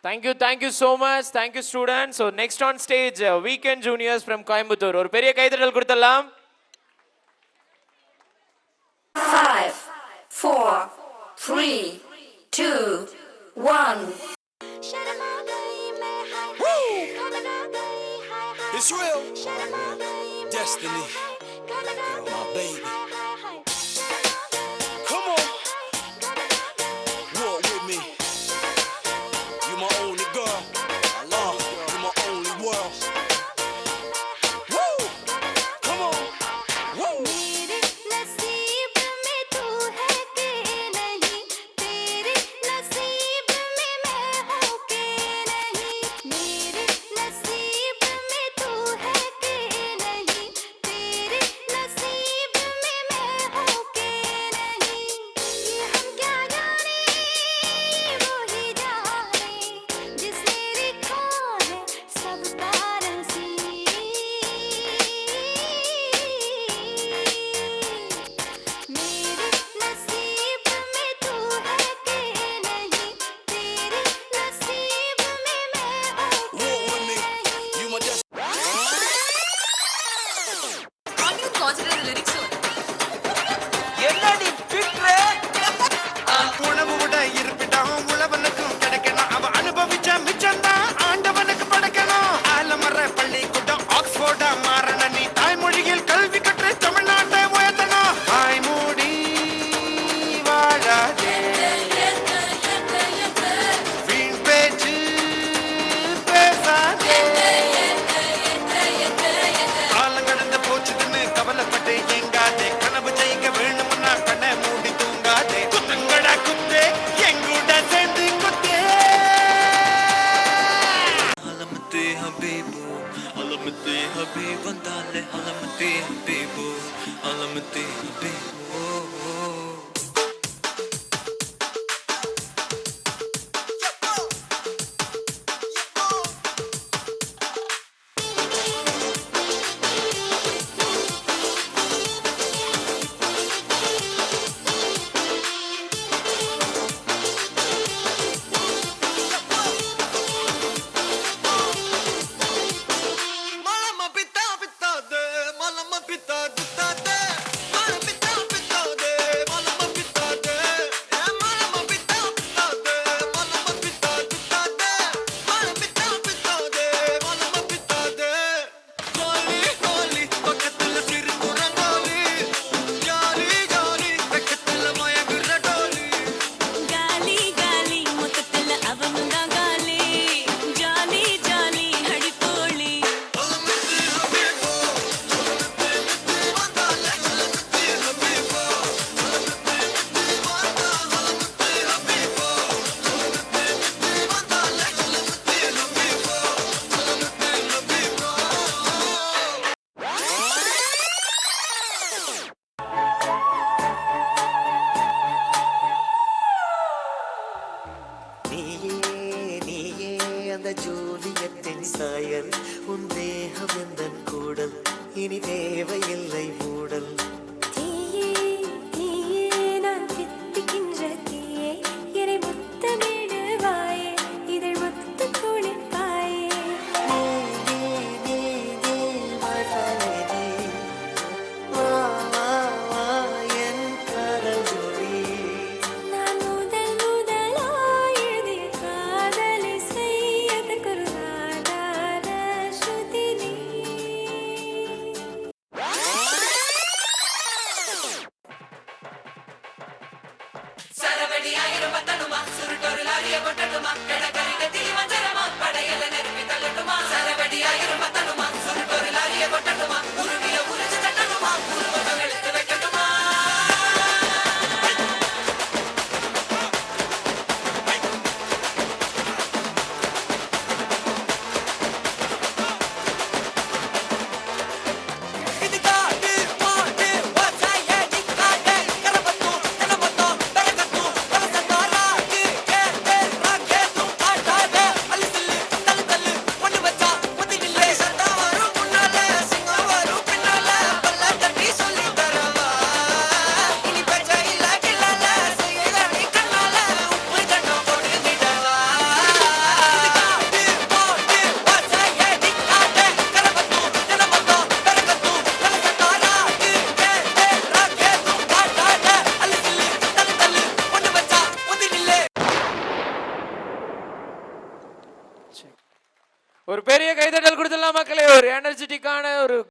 Thank you so much. Thank you, students. So next on stage, Weekend Juniors from Coimbatore. ஒரு பெரிய கைதட்டல் கொடுத்தலாம். 5, 4, 3, 2, 1. It's real. Destiny. My baby. Come on. Walk with me. You my only girl. You my only world. Woo! Come on. Woo! ஒரு பெரிய கைதட்டல் கொடுத்துடலாம் மக்களே, ஒரு எனர்ஜெட்டிக்கான ஒரு